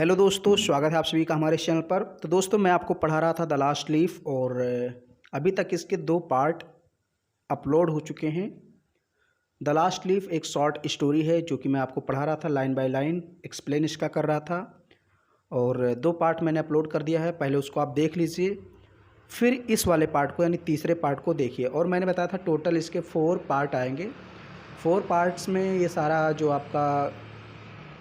Hello दोस्तों, स्वागत है आप सभी का हमारे चैनल पर। तो दोस्तों, मैं आपको पढ़ा रहा था द लास्ट लीफ और अभी तक इसके 2 पार्ट अपलोड हो चुके हैं। द लास्ट लीफ एक शॉर्ट स्टोरी है जो कि मैं आपको पढ़ा रहा था, लाइन बाय लाइन एक्सप्लेन इसका कर रहा था और 2 पार्ट मैंने अपलोड कर दिया है। पहले उसको आप देख लीजिए, फिर इस वाले पार्ट को यानी तीसरे पार्ट को देखिए। और मैंने बताया था टोटल इसके 4 पार्ट आएंगे। 4 पार्ट्स में ये सारा जो आपका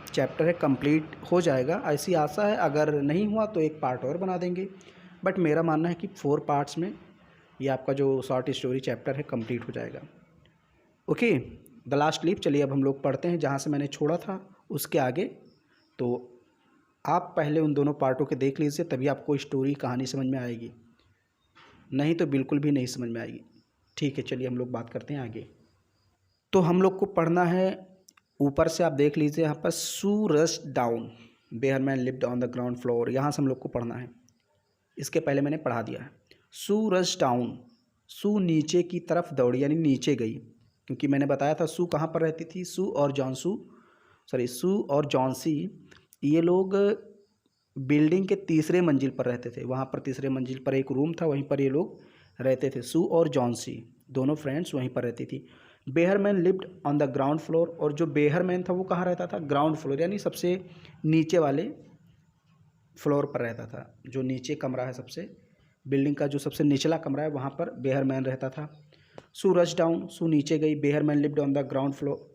चैप्टर है कंप्लीट हो जाएगा, ऐसी आशा है। अगर नहीं हुआ तो एक पार्ट और बना देंगे, बट मेरा मानना है कि 4 पार्ट्स में ये आपका जो शॉर्ट स्टोरी चैप्टर है कंप्लीट हो जाएगा। Okay, the last leaf. चलिए अब हम लोग पढ़ते हैं जहाँ से मैंने छोड़ा था उसके आगे। तो आप पहले उन दोनों पार्टों के देख लीजिए, तभी आपको स्टोरी कहानी समझ में आएगी, नहीं तो बिल्कुल भी नहीं समझ में आएगी। ठीक है, चलिए हम लोग बात करते हैं आगे। तो हम लोग को पढ़ना है, ऊपर से आप देख लीजिए यहाँ पर, Sue rushed down, Behrman lived on the ground floor. यहाँ से हम लोग को पढ़ना है, इसके पहले मैंने पढ़ा दिया है। सू रस्ट डाउन, सू नीचे की तरफ दौड़ी यानी नीचे गई, क्योंकि मैंने बताया था सू कहाँ पर रहती थी। सू और जॉन्सी ये लोग बिल्डिंग के तीसरे मंजिल पर रहते थे। वहाँ पर तीसरे मंजिल पर एक रूम था, वहीं पर ये लोग रहते थे। सू और जॉन्सी दोनों फ्रेंड्स वहीं पर रहती थी। Behrman lived on the ground floor, और जो बेहरमैन था वो कहाँ रहता था? ग्राउंड फ्लोर यानी सबसे नीचे वाले फ्लोर पर रहता था। जो नीचे कमरा है, सबसे बिल्डिंग का जो सबसे निचला कमरा है, वहाँ पर बेहरमैन रहता था। सू रश डाउन, सू नीचे गई। Behrman lived on the ground floor,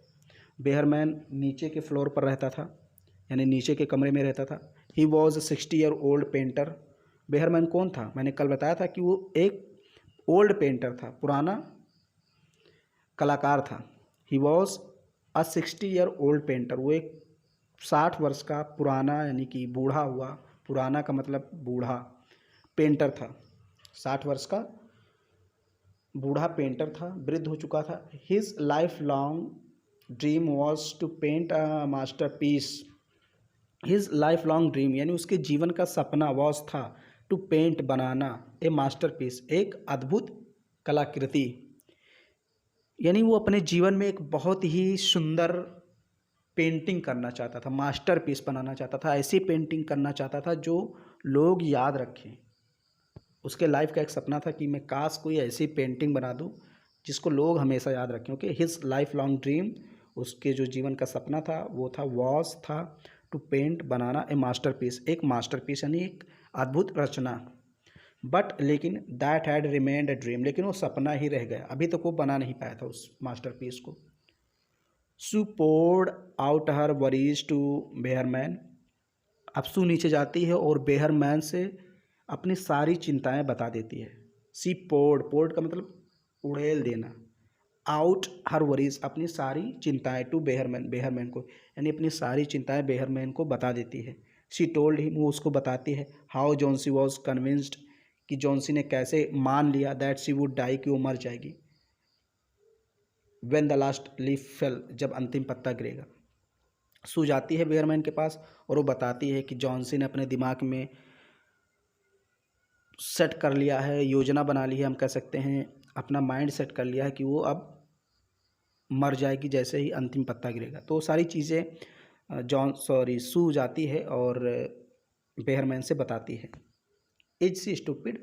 Behrman नीचे के फ्लोर पर रहता था, यानी नीचे के कमरे में रहता था। He was 60 year old painter. Behrman कौन था? मैंने कल बताया था कि वो एक ओल्ड पेंटर था, पुराना कलाकार था। He was a 60 year old painter, वो एक 60 वर्ष का पुराना, यानी कि बूढ़ा हुआ, पुराना का मतलब बूढ़ा, पेंटर था। 60 वर्ष का बूढ़ा पेंटर था, वृद्ध हो चुका था। His lifelong dream was to paint a masterpiece. His lifelong dream यानी उसके जीवन का सपना वॉज था, टू पेंट बनाना, ए मास्टर पीस एक अद्भुत कलाकृति। यानी वो अपने जीवन में एक बहुत ही सुंदर पेंटिंग करना चाहता था, मास्टर पीस बनाना चाहता था, ऐसी पेंटिंग करना चाहता था जो लोग याद रखें। उसके लाइफ का एक सपना था कि मैं काश कोई ऐसी पेंटिंग बना दूं जिसको लोग हमेशा याद रखें। Okay, his lifelong dream, उसके जो जीवन का सपना था वो था, वॉज था, टू पेंट बनाना, ए मास्टर पीस एक मास्टर पीस यानी एक अद्भुत रचना। बट लेकिन that had remained a dream, लेकिन वो सपना ही रह गया, अभी तक वो बना नहीं पाया था उस मास्टर पीस को। Sue poured out her worries to Behrman. अब सू नीचे जाती है और बेहरमैन से अपनी सारी चिंताएं बता देती है। सी पोर्ड का मतलब उड़ेल देना। आउट हर वरीज अपनी सारी चिंताएं, टू बेहरमैन को, यानी अपनी सारी चिंताएं बेहरमैन को बता देती है। शी टोल्ड हिम, वो उसको बताती है, हाउ जॉन्सी वॉज कन्विंस्ड, कि जॉन्सी ने कैसे मान लिया, दैट शी वुड डाई, कि वो मर जाएगी। When the last leaf fail, जब अंतिम पत्ता गिरेगा। सू जाती है बेयरमैन के पास और वो बताती है कि जॉन्सी ने अपने दिमाग में सेट कर लिया है, योजना बना ली है, हम कह सकते हैं अपना माइंड सेट कर लिया है कि वो अब मर जाएगी जैसे ही अंतिम पत्ता गिरेगा। तो सारी चीज़ें सू जाती है और बेयरमैन से बताती है। इज सी स्टूपिड,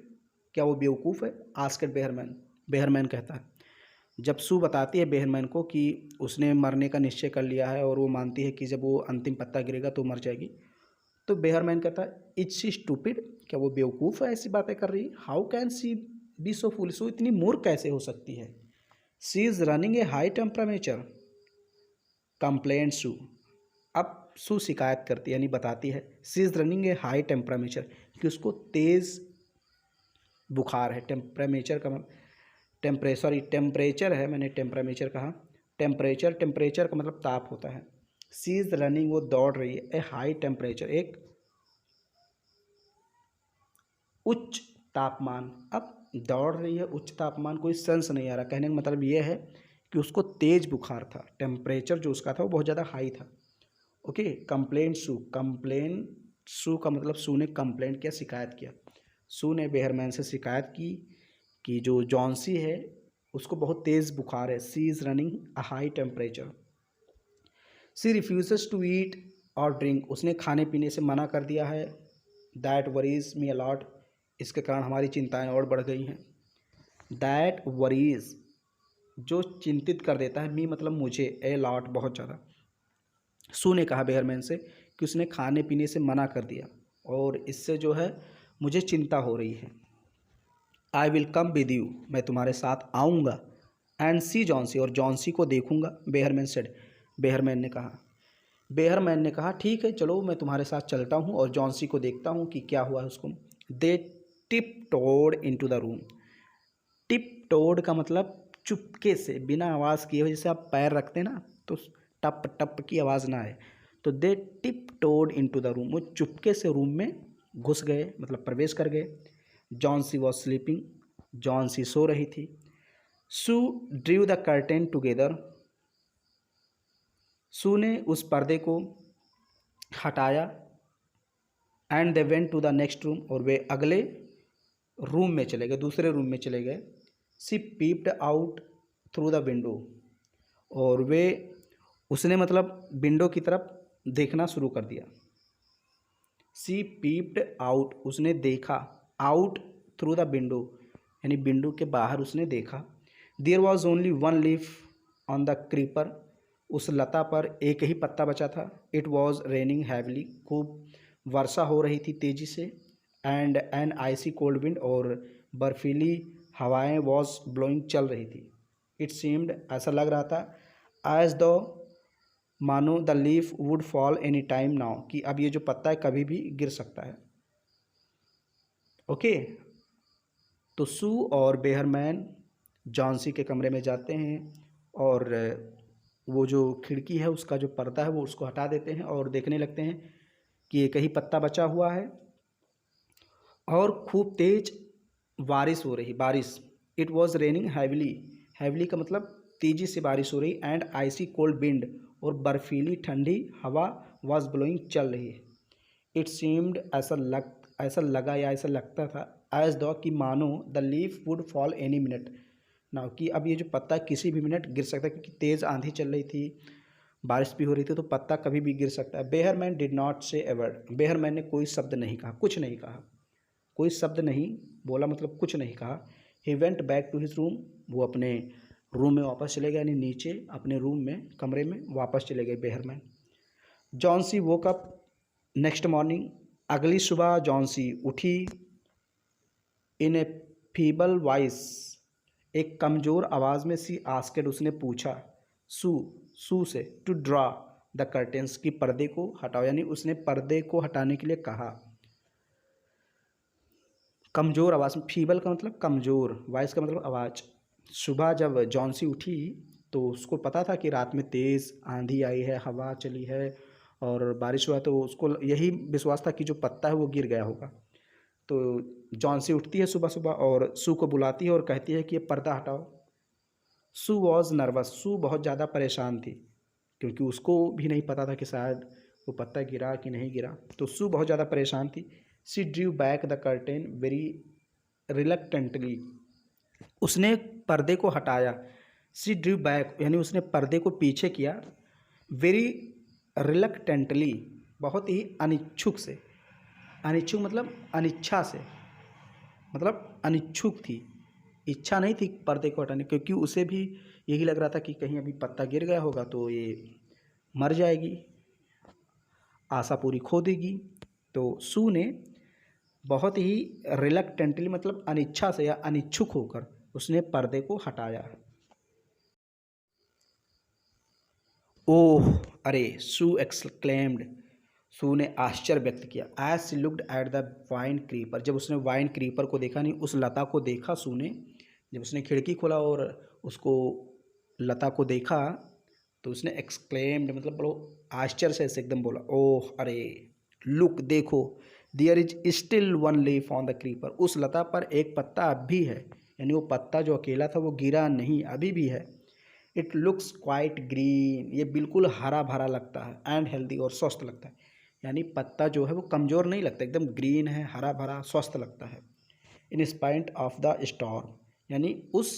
क्या वो बेवकूफ़ है? आस्क्ड बेयरमैन, बेयरमैन कहता है। जब सू बताती है बेयरमैन को कि उसने मरने का निश्चय कर लिया है और वो मानती है कि जब वो अंतिम पत्ता गिरेगा तो मर जाएगी, तो बेयरमैन कहता है, इज सी स्टूपिड, क्या वो बेवकूफ़ है, ऐसी बातें कर रही? How can she be so foolish, वो इतनी मूर्ख कैसे हो सकती है? She is running a high temperature, complained Sue. अब सू शिकायत करती है, यानी बताती है, she is running a high temperature, कि उसको तेज़ बुखार है। टेम्परेचर का टेम्परेचर है, मैंने टेम्परेचर कहा। टेम्परेचर का मतलब ताप होता है। सी इज़ रनिंग, वो दौड़ रही है, ए हाई टेम्परेचर एक उच्च तापमान। अब दौड़ रही है उच्च तापमान, कोई सेंस नहीं आ रहा। कहने का मतलब ये है कि उसको तेज बुखार था, टेम्परेचर जो उसका था वो बहुत ज़्यादा हाई था। ओके, कंप्लेंट सू का मतलब सू ने कंप्लेंट किया, शिकायत किया। सू ने बेयरमैन से शिकायत की कि जो जॉन्सी है उसको बहुत तेज़ बुखार है। She is running a high temperature. She refuses to eat और ड्रिंक, उसने खाने पीने से मना कर दिया है। दैट वरीज मी अलॉट, इसके कारण हमारी चिंताएं और बढ़ गई हैं। दैट वरीज, जो चिंतित कर देता है, मी मतलब मुझे, ए लॉट बहुत ज़्यादा। सू ने कहा बेयरमैन से कि उसने खाने पीने से मना कर दिया और इससे जो है मुझे चिंता हो रही है। I will come with you, मैं तुम्हारे साथ आऊँगा। एंड सी जॉन्सी, और जॉन्सी को देखूंगा। बेयरमैन सेड, बेयरमैन ने कहा ठीक है चलो मैं तुम्हारे साथ चलता हूँ और जॉन्सी को देखता हूँ कि क्या हुआ है उसको। They tiptoed into the room. Tiptoed का मतलब चुपके से, बिना आवाज़ किए हुए, जैसे आप पैर रखते हैं ना तो टप टप की आवाज़ ना आए, तो they tiptoed into the room, वो चुपके से रूम में घुस गए, मतलब प्रवेश कर गए। जॉन्सी वॉज स्लीपिंग, जॉन्सी सो रही थी। Sue drew the curtain together, Sue ने उस पर्दे को हटाया। And they went to the next room, और वे अगले रूम में चले गए, दूसरे रूम में चले गए। She peeped out through the window, और वे, उसने मतलब विंडो की तरफ देखना शुरू कर दिया। सी पीप्ड आउट, उसने देखा, आउट थ्रू द विंडो यानी विंडो के बाहर उसने देखा। There was only one leaf on the creeper, उस लता पर एक ही पत्ता बचा था। इट वॉज रेनिंग हैवली, खूब वर्षा हो रही थी तेज़ी से। And an icy cold wind, और बर्फीली हवाएं वॉज ब्लोइंग, चल रही थी। इट सीम्ड, ऐसा लग रहा था, एज दो, मानो the leaf would fall any time now, कि अब ये जो पत्ता है कभी भी गिर सकता है। ओके, तो सू और बेयरमैन जॉन्सी के कमरे में जाते हैं और वो जो खिड़की है उसका जो पर्दा है वो उसको हटा देते हैं और देखने लगते हैं कि एक ही पत्ता बचा हुआ है और खूब तेज बारिश हो रही, बारिश। It was raining heavily, heavily का मतलब तेज़ी से बारिश हो रही। एंड आइसी कोल्ड विंड, और बर्फीली ठंडी हवा वॉज ब्लोइंग, चल रही है। इट सीम्ड, ऐसा लगा या ऐसा लगता था, एज दो, कि मानो the leaf would fall any minute now, कि अब ये जो पत्ता किसी भी मिनट गिर सकता है, क्योंकि तेज़ आंधी चल रही थी, बारिश भी हो रही थी, तो पत्ता कभी भी गिर सकता है। बेयरमैन डिड नॉट से ए वर्ड, बेयरमैन ने कोई शब्द नहीं कहा, कुछ नहीं कहा, कोई शब्द नहीं बोला, मतलब कुछ नहीं कहा। He went back to his room, वो अपने रूम में वापस चले गए, यानी नीचे अपने रूम में, कमरे में वापस चले गए Behrman. Johnsy woke up next morning, अगली सुबह जॉन्सी उठी। इन ए फीबल वॉइस, एक कमज़ोर आवाज़ में, सी आस्केड, उसने पूछा सू से, टू ड्रा द कर्टेंस, की पर्दे को हटाओ, यानी उसने पर्दे को हटाने के लिए कहा। कमज़ोर आवाज़ में, फीबल का मतलब कमज़ोर, वॉइस का मतलब आवाज़। सुबह जब जॉन्सी उठी तो उसको पता था कि रात में तेज़ आंधी आई है, हवा चली है और बारिश हुआ, तो उसको यही विश्वास था कि जो पत्ता है वो गिर गया होगा। तो जॉन्सी उठती है सुबह सुबह और सू को बुलाती है और कहती है कि ये पर्दा हटाओ। सू वॉज नर्वस, सू बहुत ज़्यादा परेशान थी क्योंकि उसको भी नहीं पता था कि शायद वो पत्ता गिरा कि नहीं गिरा, तो सू बहुत ज़्यादा परेशान थी। She drew back the curtain very reluctantly, उसने पर्दे को हटाया। सी ड्रीव बैक यानी उसने पर्दे को पीछे किया। वेरी रिलक्टेंटली, बहुत ही अनिच्छुक से, अनिच्छुक मतलब अनिच्छा से, मतलब अनिच्छुक थी, इच्छा नहीं थी पर्दे को हटाने, क्योंकि उसे भी यही लग रहा था कि कहीं अभी पत्ता गिर गया होगा तो ये मर जाएगी, आशा पूरी खो देगी। तो सू ने बहुत ही रिलक्टेंटली मतलब अनिच्छा से या अनिच्छुक होकर उसने पर्दे को हटाया। ओह, अरे, सू एक्सक्लेम्ड, सू ने आश्चर्य व्यक्त किया। As she looked at the vine creeper, जब उसने वाइन क्रीपर को देखा, नहीं उस लता को देखा, सू ने जब उसने खिड़की खोला और उसको, लता को देखा, तो उसने एक्सक्लेम्ड मतलब बड़ो आश्चर्य से ऐसे एकदम बोला, ओह, अरे, लुक, देखो, there is still one leaf on the creeper, उस लता पर एक पत्ता अब भी है, यानी वो पत्ता जो अकेला था वो गिरा नहीं, अभी भी है। इट लुक्स क्वाइट ग्रीन, ये बिल्कुल हरा भरा लगता है। एंड हेल्दी, और स्वस्थ लगता है, यानी पत्ता जो है वो कमज़ोर नहीं लगता, एकदम ग्रीन है, हरा भरा, स्वस्थ लगता है। इन स्पाइट ऑफ द स्टॉर्म, यानी उस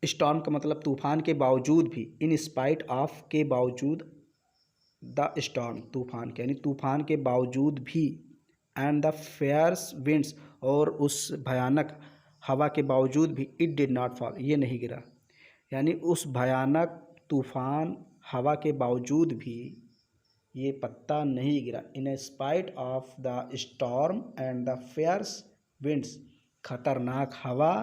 स्टॉर्म का मतलब तूफान के बावजूद भी, इन स्पाइट ऑफ के बावजूद, द स्टॉर्म, तूफान के, यानी तूफान के बावजूद भी, एंड द फेयर्स विंड्स, और उस भयानक हवा के बावजूद भी, इट डिड नॉट फॉल, ये नहीं गिरा। यानी उस भयानक तूफान हवा के बावजूद भी ये पत्ता नहीं गिरा। In spite of the storm and the fierce winds, खतरनाक हवा,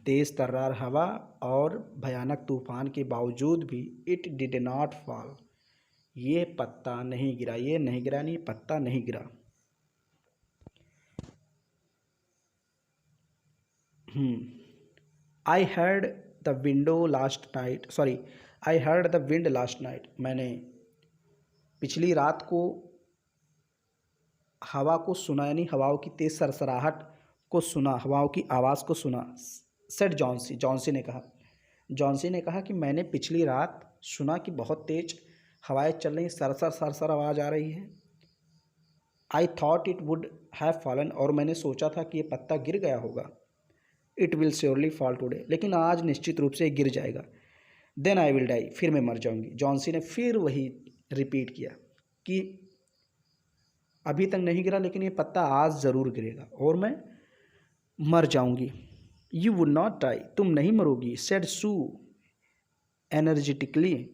तेज तर्रार हवा और भयानक तूफान के बावजूद भी, इट डिड नॉट फॉल, ये पत्ता नहीं गिरा, ये नहीं गिरा, नहीं पत्ता नहीं गिरा। I heard the window last night, sorry, I heard the wind last night, मैंने पिछली रात को हवा को सुना, यानी हवाओं की तेज सरसराहट को सुना, हवाओं की आवाज़ को सुना। सेड जॉन्सी, जॉन्सी ने कहा, जॉन्सी ने कहा कि मैंने पिछली रात सुना कि बहुत तेज हवाएं चल रही, सरसर सरसर आवाज़ आ रही है। I thought it would have fallen, और मैंने सोचा था कि ये पत्ता गिर गया होगा। It will surely fall today, लेकिन आज निश्चित रूप से गिर जाएगा। देन आई विल डाई, फिर मैं मर जाऊंगी। जॉन्सी ने फिर वही रिपीट किया कि अभी तक नहीं गिरा, लेकिन ये पत्ता आज ज़रूर गिरेगा और मैं मर जाऊंगी। यू वुड नॉट डाई, तुम नहीं मरोगी। सेड सू एनर्जेटिकली,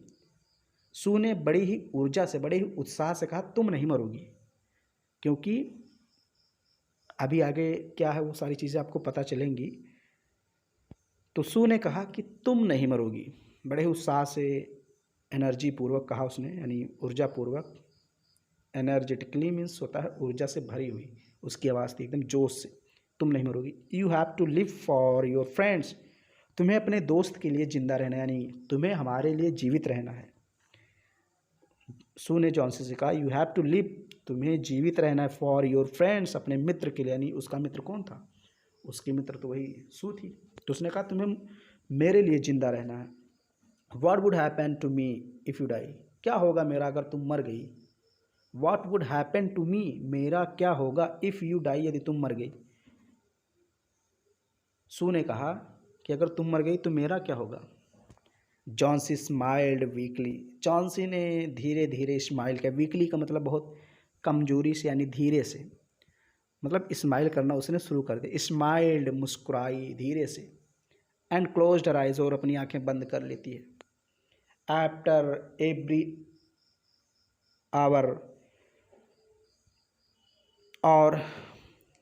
सू ने बड़ी ही ऊर्जा से, बड़े ही उत्साह से कहा, तुम नहीं मरोगी। क्योंकि अभी आगे क्या है वो सारी चीज़ें आपको पता चलेंगी। तो सू ने कहा कि तुम नहीं मरोगी, बड़े उत्साह से, एनर्जी पूर्वक कहा उसने, यानी ऊर्जा पूर्वक। एनर्जेटिकली मीन्स होता है ऊर्जा से भरी हुई, उसकी आवाज़ थी एकदम जोश से, तुम नहीं मरोगी। You have to live for your friends, तुम्हें अपने दोस्त के लिए जिंदा रहना, यानी तुम्हें हमारे लिए जीवित रहना है। सू ने जॉन्सी से कहा, यू हैव टू लिव, तुम्हें जीवित रहना है, फॉर योर फ्रेंड्स, अपने मित्र के लिए, यानी उसका मित्र कौन था, उसकी मित्र तो वही सू थी। तो उसने कहा तुम्हें मेरे लिए जिंदा रहना है। What would happen to me if you die, क्या होगा मेरा अगर तुम मर गई। What would happen to me, मेरा क्या होगा, इफ़ यू डाई, यदि तुम मर गई। सू ने कहा कि अगर तुम मर गई तो मेरा क्या होगा। जॉन्सी स्माइल्ड वीकली, जॉन्सी ने धीरे धीरे स्माइल किया। वीकली का मतलब बहुत कमजोरी से, यानी धीरे से, मतलब स्माइल करना उसने शुरू कर दिया। स्माइल्ड, मुस्कुराई धीरे से। एंड क्लोज्ड हर आइज, और अपनी आंखें बंद कर लेती है। आफ्टर एवरी आवर, और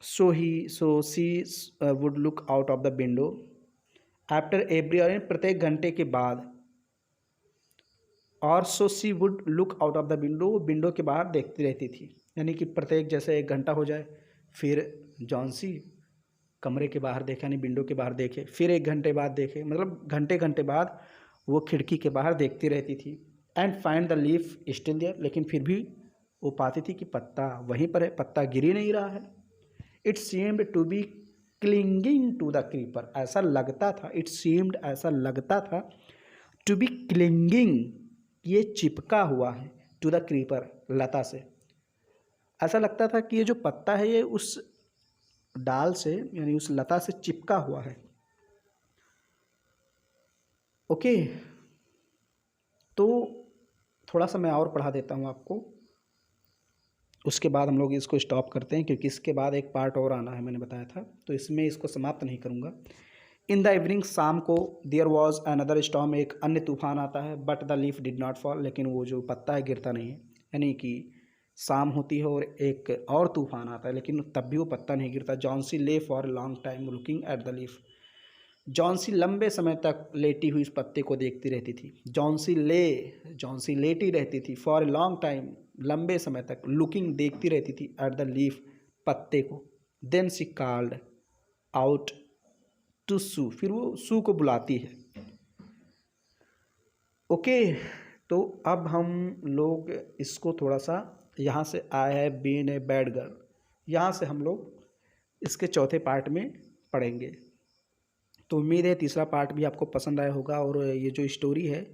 so she would look out of the window. After every hour, प्रत्येक घंटे के बाद। और so she would look out of the window, window के बाहर देखती रहती थी, यानी कि प्रत्येक जैसे 1 घंटा हो जाए फिर जॉन्सी कमरे के बाहर देखे, यानी विंडो के बाहर देखे, फिर 1 घंटे बाद देखे, मतलब घंटे घंटे बाद वो खिड़की के बाहर देखती रहती थी। And find the leaf still there, लेकिन फिर भी वो पाती थी कि पत्ता वहीं पर है, पत्ता गिर ही नहीं रहा है। It seemed to be clinging to the creeper, ऐसा लगता था, इट सीम्ड, ऐसा लगता था, टू बी क्लिंगिंग, ये चिपका हुआ है, टू द क्रीपर, लता से। ऐसा लगता था कि ये जो पत्ता है ये उस डाल से, यानी उस लता से चिपका हुआ है। ओके, तो थोड़ा सा मैं और पढ़ा देता हूँ आपको, उसके बाद हम लोग इसको स्टॉप करते हैं, क्योंकि इसके बाद एक पार्ट और आना है, मैंने बताया था, तो इसमें इसको समाप्त नहीं करूँगा। इन द इवनिंग, शाम को, देयर वॉज अनदर स्टॉर्म, एक अन्य तूफान आता है। But the leaf did not fall, लेकिन वो जो पत्ता है गिरता नहीं है। यानी कि शाम होती है और एक और तूफान आता है, लेकिन तब भी वो पत्ता नहीं गिरता। जॉन्सी ले for long time looking at the leaf, Johnsy लंबे समय तक लेटी हुई इस पत्ते को देखती रहती थी। जॉन्सी लेटी रहती थी, फॉर ए लॉन्ग टाइम, लंबे समय तक, लुकिंग, देखती रहती थी, एट द लीफ, पत्ते को। Then she called out to Sue, फिर वो सू को बुलाती है। ओके, तो अब हम लोग इसको थोड़ा सा, यहाँ से I have been a bad girl, यहाँ से हम लोग इसके चौथे पार्ट में पढ़ेंगे। तो उम्मीद है तीसरा पार्ट भी आपको पसंद आया होगा, और ये जो स्टोरी है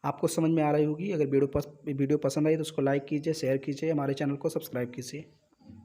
आपको समझ में आ रही होगी। अगर वीडियो पसंद आई तो उसको लाइक कीजिए, शेयर कीजिए, हमारे चैनल को सब्सक्राइब कीजिए।